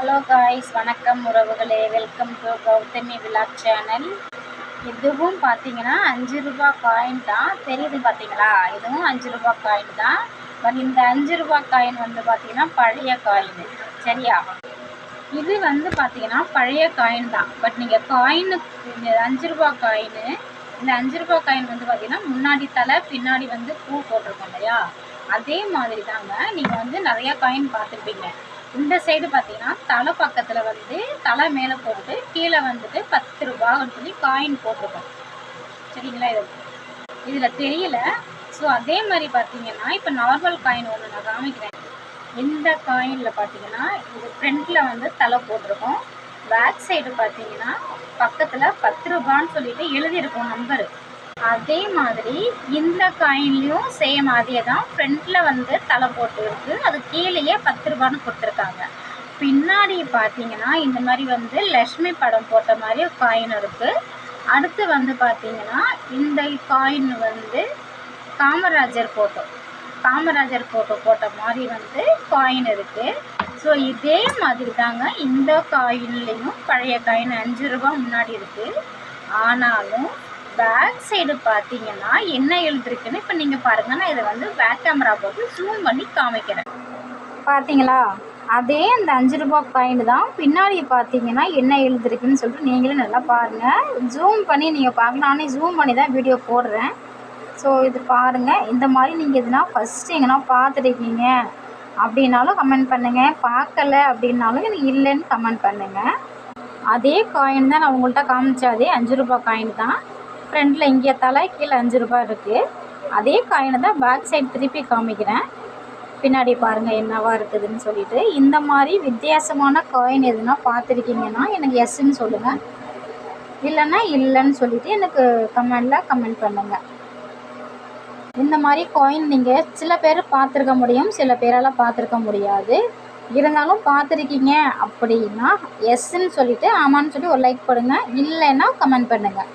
Hello guys, வணக்கம் உறவுகளே. Welcome to Gauthami vlog channel. இதுவும் பார்த்தீங்கன்னா 5 ரூபாய் காயின் தான். தெரியுது பார்த்தீங்களா? இதுவும் 5 ரூபாய் காயின் தான். பட் இந்த 5 ரூபாய் காயின் வந்து பார்த்தீங்கன்னா பழைய காயின். சரியா? இது வந்து பார்த்தீங்கன்னா பழைய காயின் தான். பட் நீங்கள் காயினுக்கு இந்த 5 ரூபாய் காயின், இந்த 5 ரூபாய் காயின் வந்து பார்த்தீங்கன்னா முன்னாடி தலை பின்னாடி வந்து பூ போட்டிருக்கோம் இல்லையா? அதே மாதிரி தாங்க. நீங்கள் வந்து நிறையா காயின் பார்த்துருப்பீங்க. இந்த சைடு பார்த்தீங்கன்னா தலை பக்கத்தில் வந்து தலை மேலே போட்டு கீழே வந்துட்டு 10 ரூபான்னு சொல்லி காயின் போட்டிருக்கோம். சரிங்களா? இதில் தெரியல. ஸோ அதே மாதிரி பார்த்தீங்கன்னா இப்போ நார்மல் காயின் ஒன்று நான் காமிக்கிறேன். இந்த காயினில் பார்த்தீங்கன்னா இது ஃப்ரண்ட்டில் வந்து தலை போட்டிருக்கோம். பேக் சைடு பார்த்தீங்கன்னா பக்கத்தில் 10 ரூபான்னு சொல்லிட்டு எழுதியிருக்கோம் நம்பரு. அதே மாதிரி இந்த காயின்லேயும் சேம் அதே தான். ஃப்ரண்ட்டில் வந்து தலை போட்டு இருக்குது, அது கீழேயே 10 ரூபான்னு கொடுத்துருக்காங்க. பின்னாடி பார்த்தீங்கன்னா இந்த மாதிரி வந்து லக்ஷ்மி படம் போட்ட மாதிரி காயின் இருக்குது. அடுத்து வந்து பார்த்தீங்கன்னா இந்த காயின் வந்து காமராஜர் ஃபோட்டோ போட்ட மாதிரி வந்து காயின் இருக்குது. ஸோ இதே மாதிரி தாங்க இந்த காயின்லேயும் பழைய காயின் 5 ரூபா முன்னாடி இருக்குது. ஆனாலும் பேக் சைடு பார்த்தீங்கன்னா என்ன எழுதிருக்குன்னு இப்போ நீங்கள் பாருங்கள். நான் இதை வந்து பேக் கேமரா போட்டு ஜூம் பண்ணி காமிக்கிறேன். பார்த்தீங்களா? அதே அந்த 5 ரூபாய் காயின் தான். பின்னாடி பார்த்தீங்கன்னா என்ன எழுதிருக்குன்னு சொல்லிட்டு நீங்களும் நல்லா பாருங்கள். ஜூம் பண்ணி நீங்கள் பார்க்கலாம். நானே ஜூம் பண்ணி தான் வீடியோ போடுறேன். ஸோ இது பாருங்கள். இந்த மாதிரி நீங்கள் எதுனா ஃபஸ்ட்டு எங்கன்னா பார்த்துருக்கீங்க அப்படின்னாலும் கமெண்ட் பண்ணுங்கள். பார்க்கல அப்படின்னாலும் எனக்கு இல்லைன்னு கமெண்ட் பண்ணுங்கள். அதே காயின் தான் நான் உங்கள்கிட்ட காமிச்சேன். அதே 5 ரூபாய் காயின் தான். ஃப்ரண்ட்டில் இங்கே தலை கீழே 5 ரூபாய் இருக்குது. அதே காயினை தான் பேக் சைடு திருப்பி காமிக்கிறேன். பின்னாடி பாருங்கள் என்னவா இருக்குதுன்னு சொல்லிட்டு. இந்த மாதிரி வித்தியாசமான காயின் எதுனா பார்த்துருக்கீங்கன்னா எனக்கு எஸ்ன்னு சொல்லுங்கள், இல்லைன்னா இல்லைன்னு சொல்லிவிட்டு எனக்கு கமெண்டில் கமெண்ட் பண்ணுங்கள். இந்த மாதிரி காயின் நீங்கள் சில பேர் பார்த்துருக்க முடியும், சில பேரால் பார்த்துருக்க முடியாது. இருந்தாலும் பார்த்துருக்கீங்க அப்படின்னா எஸ்ன்னு சொல்லிவிட்டு ஆமான்னு சொல்லி ஒரு லைக் போடுங்க, இல்லைன்னா கமெண்ட் பண்ணுங்கள்.